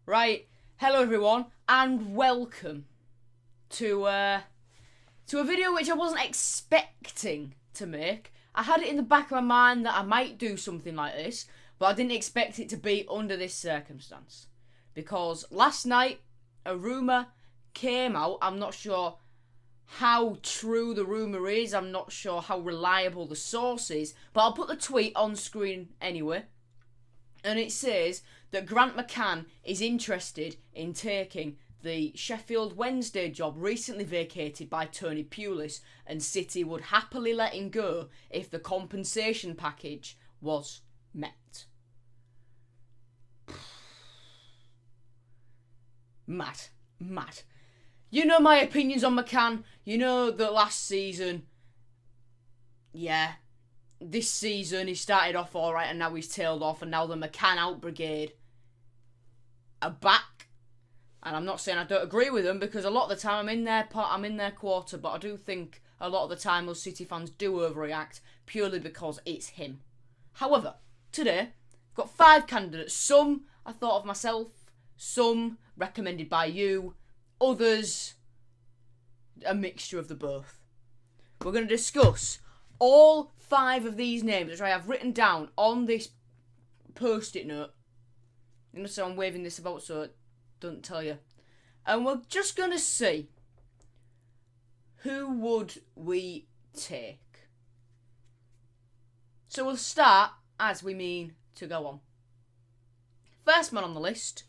Right, hello everyone, and welcome to a video which I wasn't expecting to make. I had it in the back of my mind that I might do something like this, but I didn't expect it to be under this circumstance. Because last night, a rumour came out. I'm not sure how true the rumour is, I'm not sure how reliable the source is, but I'll put the tweet on screen anyway. And it says that Grant McCann is interested in taking the Sheffield Wednesday job recently vacated by Tony Pulis, and City would happily let him go if the compensation package was met. Mad. You know my opinions on McCann. You know that last season, this season he started off alright and now he's tailed off, and now the McCann out brigade are back. And I'm not saying I don't agree with them, because a lot of the time I'm in their quarter, but I do think a lot of the time us City fans do overreact purely because it's him. However, today I've got 5 candidates. Some I thought of myself, some recommended by you, others a mixture of the both. We're going to discuss all 5 of these names, which I have written down on this post-it note. You know, so I'm waving this about so it doesn't tell you. And we're just going to see who would we take. So we'll start as we mean to go on. First man on the list,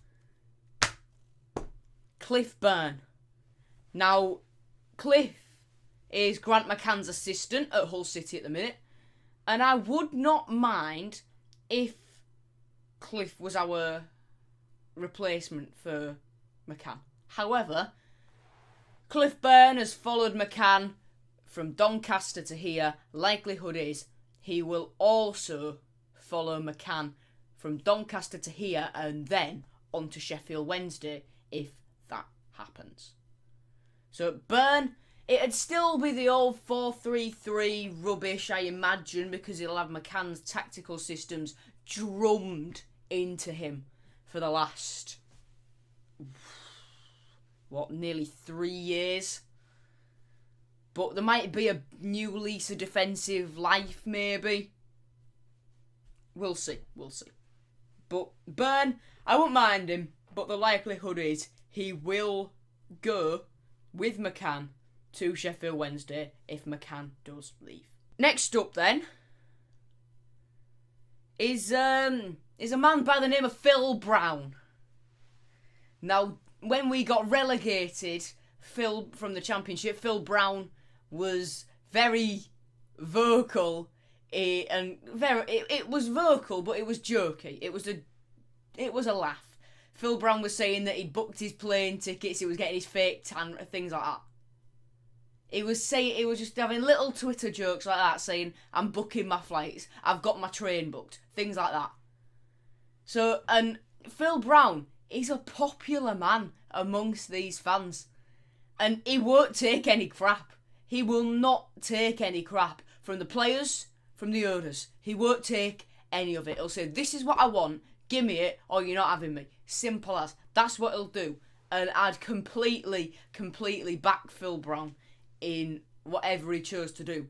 Cliff Byrne. Now, Cliff is Grant McCann's assistant at Hull City at the minute, and I would not mind if Cliff was our replacement for McCann. However, Cliff Byrne has followed McCann from Doncaster to here. Likelihood is he will also follow McCann from Doncaster to here and then on to Sheffield Wednesday if that happens. So Byrne, it'd still be the old 4-3-3 rubbish, I imagine, because he'll have McCann's tactical systems drummed into him for the last, nearly 3 years. But there might be a new lease of defensive life, maybe. We'll see. But Byrne, I won't mind him, but the likelihood is he will go with McCann to Sheffield Wednesday if McCann does leave. Next up then is a man by the name of Phil Brown. Now, when we got relegated from the Championship, Phil Brown was very vocal, it was vocal, but it was jokey. It was a laugh. Phil Brown was saying that he'd booked his plane tickets, he was getting his fake tan, things like that. He was just having little Twitter jokes like that, saying, I'm booking my flights, I've got my train booked, things like that. So, and Phil Brown is a popular man amongst these fans. And he won't take any crap. He will not take any crap from the players, from the owners. He won't take any of it. He'll say, this is what I want, give me it, or you're not having me. Simple as. That's what he'll do. And I'd completely back Phil Brown in whatever he chose to do.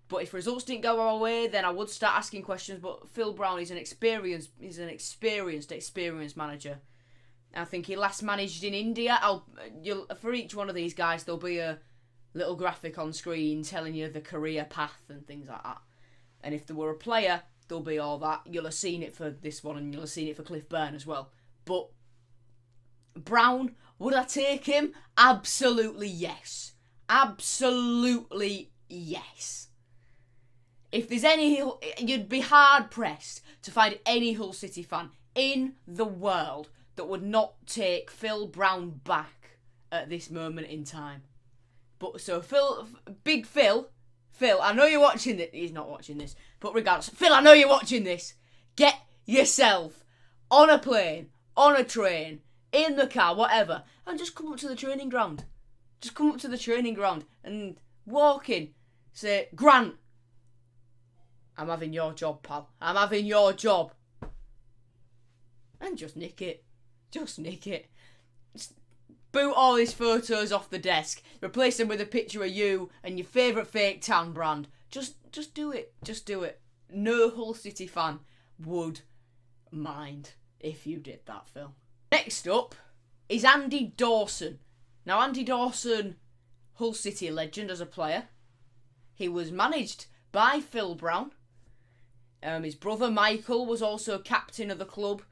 But if results didn't go our way, then I would start asking questions. But Phil Brown is an experienced manager. I think he last managed in India. For each one of these guys, there'll be a little graphic on screen telling you the career path and things like that. And if there were a player, there'll be all that. You'll have seen it for this one, and you'll have seen it for Cliff Byrne as well. But Brown, would I take him? Absolutely yes. Absolutely yes. If there's any, you'd be hard pressed to find any Hull City fan in the world that would not take Phil Brown back at this moment in time. But so Big Phil, I know you're watching this. He's not watching this, but regardless, Phil, I know you're watching this. Get yourself on a plane, on a train, in the car, whatever, and just come up to the training ground. Just come up to the training ground and walk in. Say, Grant, I'm having your job, pal. I'm having your job. And just nick it. Just nick it. Boot all his photos off the desk. Replace them with a picture of you and your favourite fake tan brand. Just do it. Just do it. No Hull City fan would mind if you did that, Phil. Next up is Andy Dawson. Now, Andy Dawson, Hull City legend as a player. He was managed by Phil Brown. His brother Michael was also captain of the club.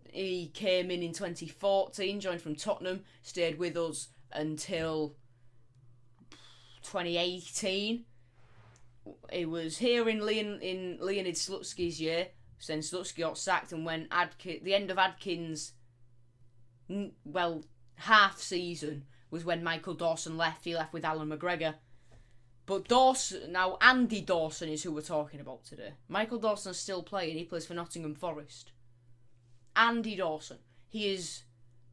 He came in 2014, joined from Tottenham, stayed with us until 2018. He was here in Leonid Slutsky's year. Then Slutsky got sacked, and when the end of Adkins' half season was when Michael Dawson left. He left with Alan McGregor. But Andy Dawson is who we're talking about today. Michael Dawson's still playing. He plays for Nottingham Forest. Andy Dawson. He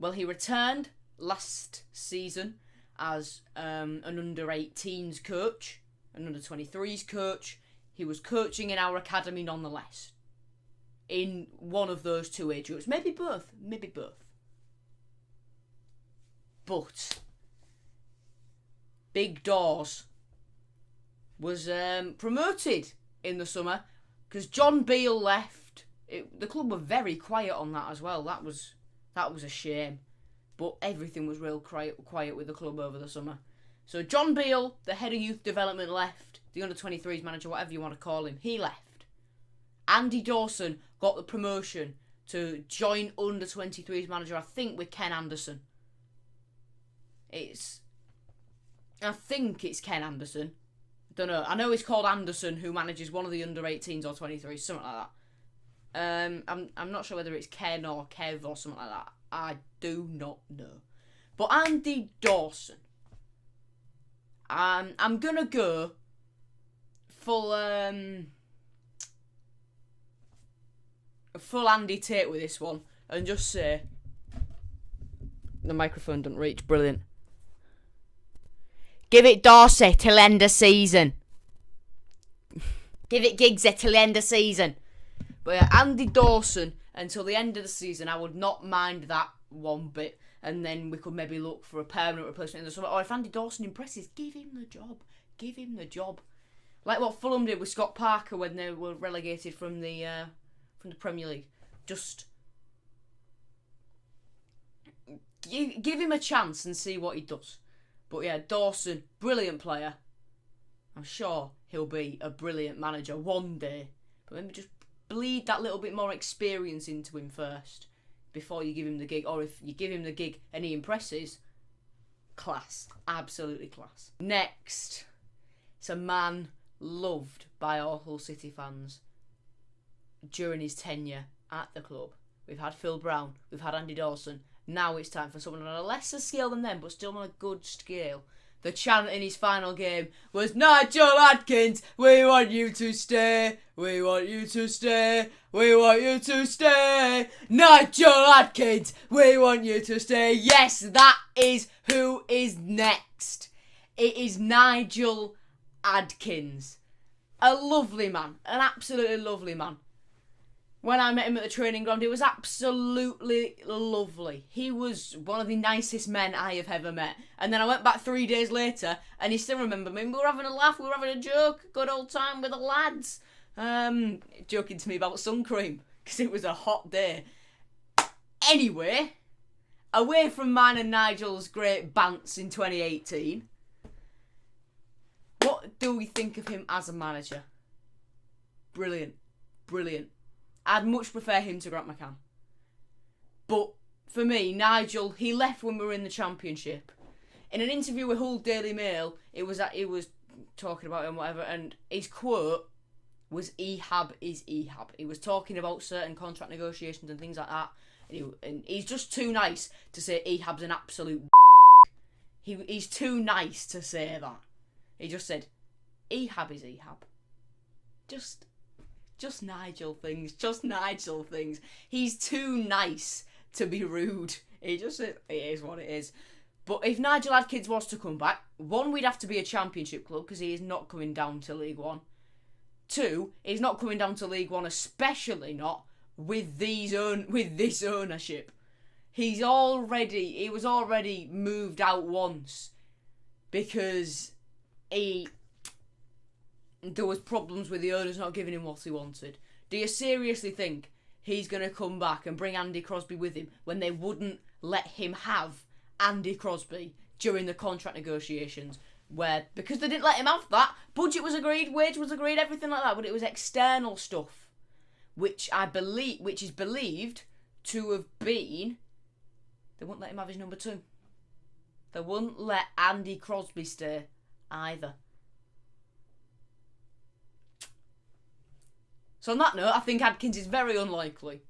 returned last season as an under-18s coach, an under-23s coach. He was coaching in our academy nonetheless. In one of those two age groups. Maybe both. But Big Dawes was promoted in the summer because John Beale left. The club were very quiet on that as well. That was a shame. But everything was real quiet with the club over the summer. So John Beale, the head of youth development, left. The under-23s manager, whatever you want to call him, he left. Andy Dawson got the promotion to join under-23s manager, I think, with Ken Anderson. I think it's Ken Anderson. Don't know. I know it's called Anderson, who manages one of the under-18s or 23s, something like that. I'm not sure whether it's Ken or Kev or something like that. I do not know. But Andy Dawson. I'm gonna go full Andy Tate with this one and just say the microphone doesn't reach. Brilliant. Give it Dorsey till end of season. Give it Giggsy till end of season. But yeah, Andy Dawson until the end of the season, I would not mind that one bit. And then we could maybe look for a permanent replacement in the summer. Or if Andy Dawson impresses, give him the job. Give him the job. Like what Fulham did with Scott Parker when they were relegated from the Premier League. Just give him a chance and see what he does. But yeah, Dawson, brilliant player. I'm sure he'll be a brilliant manager one day. But maybe just bleed that little bit more experience into him first before you give him the gig. Or if you give him the gig and he impresses, class. Absolutely class. Next, it's a man loved by all Hull City fans during his tenure at the club. We've had Phil Brown, we've had Andy Dawson. Now it's time for someone on a lesser scale than them, but still on a good scale. The chant in his final game was, Nigel Adkins, we want you to stay, we want you to stay, we want you to stay. Nigel Adkins, we want you to stay. Yes, that is who is next. It is Nigel Adkins. A lovely man, an absolutely lovely man. When I met him at the training ground, it was absolutely lovely. He was one of the nicest men I have ever met. And then I went back 3 days later, and he still remembered me. We were having a laugh, we were having a joke, good old time with the lads. Joking to me about sun cream, because it was a hot day. Anyway, away from mine and Nigel's great bants in 2018, what do we think of him as a manager? Brilliant. Brilliant. I'd much prefer him to Grant McCann. But for me, Nigel, he left when we were in the Championship. In an interview with Hull Daily Mail, it was talking about him, whatever, and his quote was "Ehab is Ehab." He was talking about certain contract negotiations and things like that. And he's just too nice to say Ehab's an absolute. He's too nice to say that. He just said, "Ehab is Ehab." Just Nigel things. He's too nice to be rude. He just said, it is what it is. But if Nigel Adkins was to come back, one, we'd have to be a Championship club because he is not coming down to League One. Two, he's not coming down to League One, especially not with this ownership. he was already moved out once because there was problems with the owners not giving him what he wanted. Do you seriously think he's going to come back and bring Andy Crosby with him when they wouldn't let him have Andy Crosby during the contract negotiations? Where, because they didn't let him have that, budget was agreed, wage was agreed, everything like that, but it was external stuff, which is believed to have been, they wouldn't let him have his number 2. They wouldn't let Andy Crosby stay either. So on that note, I think Adkins is very unlikely.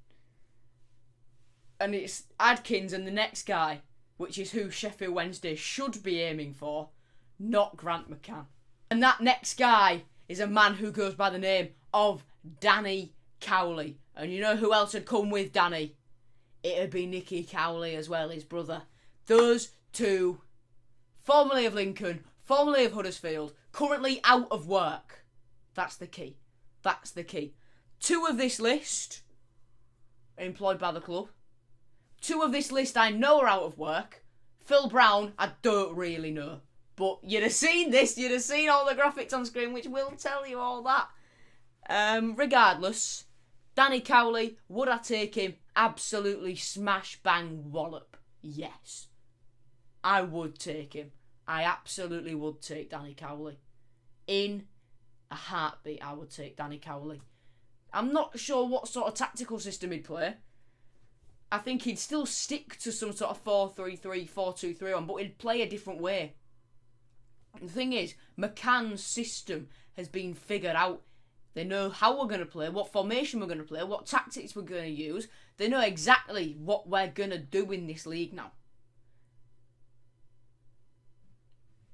And it's Adkins and the next guy, which is who Sheffield Wednesday should be aiming for, not Grant McCann. And that next guy is a man who goes by the name of Danny Cowley. And you know who else had come with Danny? It'd be Nicky Cowley as well, his brother. Those two, formerly of Lincoln, formerly of Huddersfield, currently out of work. That's the key. That's the key. 2 of this list are employed by the club. 2 of this list I know are out of work. Phil Brown, I don't really know. But you'd have seen this, you'd have seen all the graphics on screen, which will tell you all that. Regardless, Danny Cowley, would I take him? Absolutely smash bang wallop. Yes. I would take him. I absolutely would take Danny Cowley. In a heartbeat, I would take Danny Cowley. I'm not sure what sort of tactical system he'd play. I think he'd still stick to some sort of 4-3-3, 4-2-3 on, but he'd play a different way. The thing is, McCann's system has been figured out. They know how we're going to play, what formation we're going to play, what tactics we're going to use. They know exactly what we're going to do in this league now.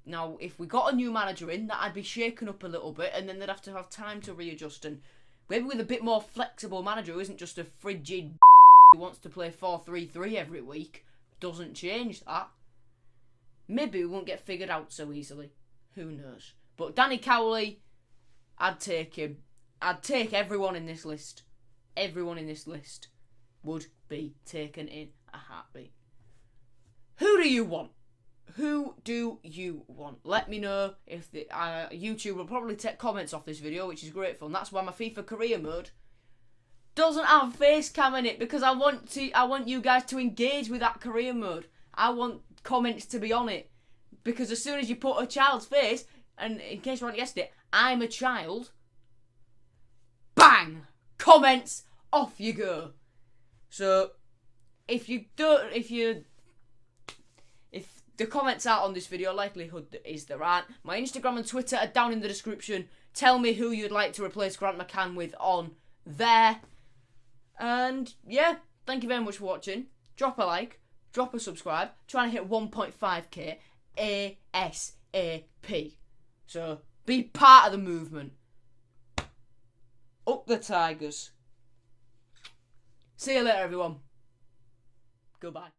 Now, if we got a new manager in, that'd be shaken up a little bit, and then they'd have to have time to readjust. And maybe with a bit more flexible manager who isn't just a frigid who wants to play 4-3-3 every week, doesn't change that. Maybe we won't get figured out so easily. Who knows? But Danny Cowley, I'd take him. I'd take everyone in this list. Everyone in this list would be taken in a heartbeat. Who do you want? Who do you want? Let me know. If the YouTube will probably take comments off this video, which is great fun. That's why my FIFA career mode doesn't have face cam in it, because I want you guys to engage with that career mode. I want comments to be on it, because as soon as you put a child's face, and in case you haven't guessed it, I'm a child. Bang! Comments, off you go. So if the comments aren't on this video, likelihood is there aren't. My Instagram and Twitter are down in the description. Tell me who you'd like to replace Grant McCann with on there. And yeah, thank you very much for watching. Drop a like, drop a subscribe. Trying to hit 1.5k ASAP. So be part of the movement. Up the Tigers. See you later, everyone. Goodbye.